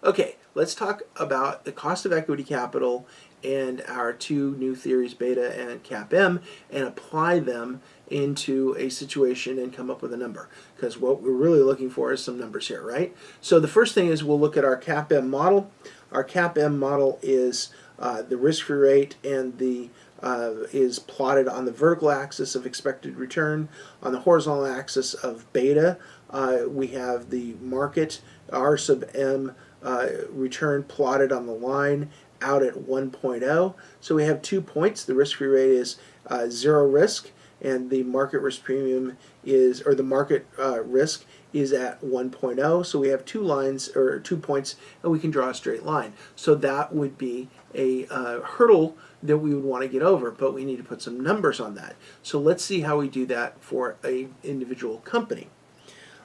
Okay, let's talk about the cost of equity capital and our two new theories, beta and CAPM, and apply them into a situation and come up with a number. Because what we're really looking for is some numbers here, right? So the first thing is we'll look at our CAPM model. Our CAPM model is the risk-free rate, and the is plotted on the vertical axis of expected return. On the horizontal axis of beta, we have the market R sub M return plotted on the line out at 1.0. So we have 2 points. The risk-free rate is 0 risk, and the market risk premium is, or the market risk is at 1.0. So we have 2 lines, or 2 points, and we can draw a straight line. So that would be a hurdle that we would want to get over, but we need to put some numbers on that. So let's see how we do that for an individual company.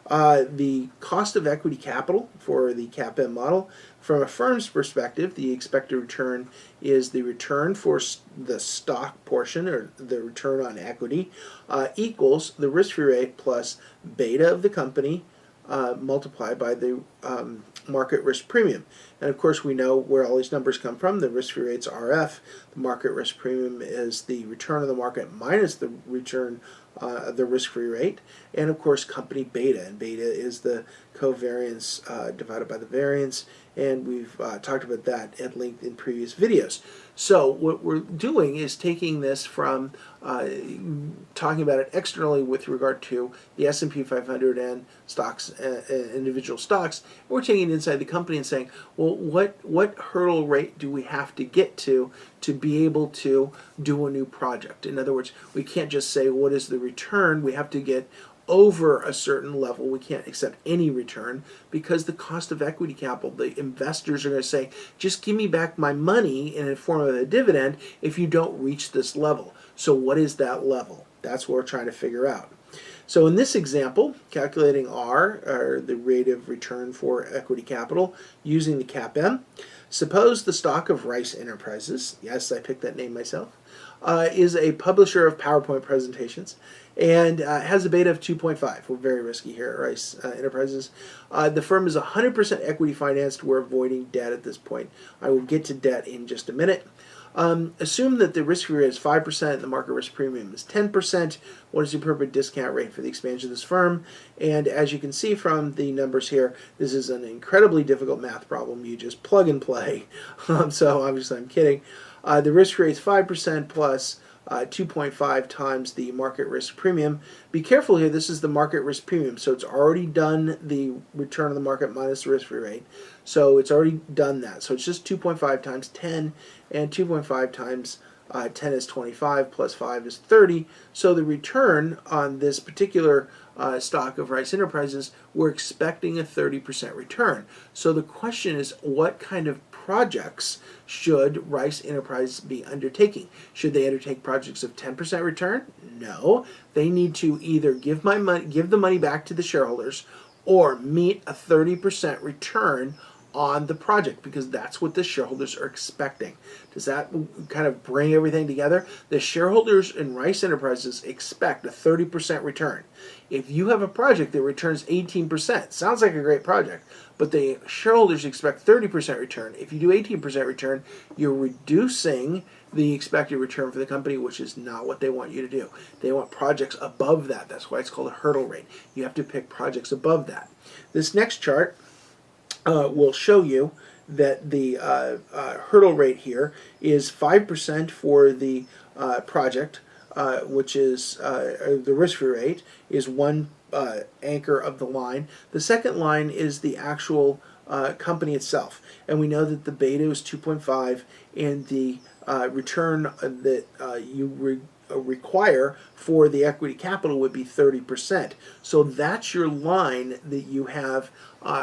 The cost of equity capital for the CAPM model, from a firm's perspective, the expected return is the return for the stock portion, or the return on equity, equals the risk-free rate plus beta of the company multiplied by the market risk premium. And of course we know where all these numbers come from. The risk-free rate's RF, the market risk premium is the return of the market minus the return the risk-free rate, and of course company beta, and beta is the covariance divided by the variance, and we've talked about that at length in previous videos. So what we're doing is taking this from talking about it externally with regard to the S&P 500 and stocks, individual stocks, and we're taking it inside the company and saying, well, what hurdle rate do we have to get to be able to do a new project? In other words, we can't just say what is the return. We have to get over a certain level. We can't accept any return, because the cost of equity capital, the investors are going to say, just give me back my money in the form of a dividend if you don't reach this level. So what is that level? That's what we're trying to figure out. So in this example, calculating R, or the rate of return for equity capital, using the CAPM, suppose the stock of Rice Enterprises, yes, I picked that name myself, is a publisher of PowerPoint presentations, and has a beta of 2.5. We're very risky here at Rice Enterprises. The firm is 100% equity financed. We're avoiding debt at this point. I will get to debt in just a minute. Assume that the risk-free rate is 5% and the market risk premium is 10%. What is the appropriate discount rate for the expansion of this firm? And as you can see from the numbers here, this is an incredibly difficult math problem. You just plug and play. So obviously I'm kidding. The risk rate is 5% plus 2.5 times the market risk premium. Be careful here, this is the market risk premium, so it's already done the return of the market minus the risk-free rate. So it's already done that. So it's just 2.5 times 10, and 2.5 times 10 is 25, plus 5 is 30. So the return on this particular stock of Rice Enterprises, we're expecting a 30% return. So the question is, what kind of projects should Rice Enterprises be undertaking? Should they undertake projects of 10% return? No. They need to either give the money back to the shareholders, or meet a 30% return on the project, because that's what the shareholders are expecting. Does that kind of bring everything together? The shareholders in Rice Enterprises expect a 30% return. If you have a project that returns 18%, sounds like a great project, but the shareholders expect 30% return. If you do 18% return, you're reducing the expected return for the company, which is not what they want you to do. They want projects above that. That's why it's called a hurdle rate. You have to pick projects above that. This next chart will show you that the hurdle rate here is 5% for the project, which is the risk-free rate is one anchor of the line. The second line is the actual company itself, and we know that the beta is 2.5, and the return that you require for the equity capital would be 30%. So that's your line that you have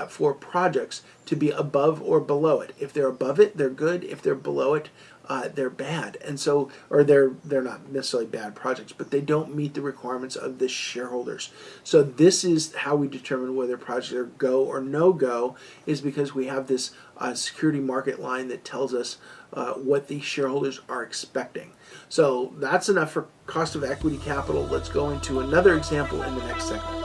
for projects to be above or below it. If they're above it, they're good. If they're below it, they're bad. And so, or they're not necessarily bad projects, but they don't meet the requirements of the shareholders. So this is how we determine whether projects are go or no go, is because we have this security market line that tells us what the shareholders are expecting. So that's enough for cost of equity capital. Let's go into another example in the next segment.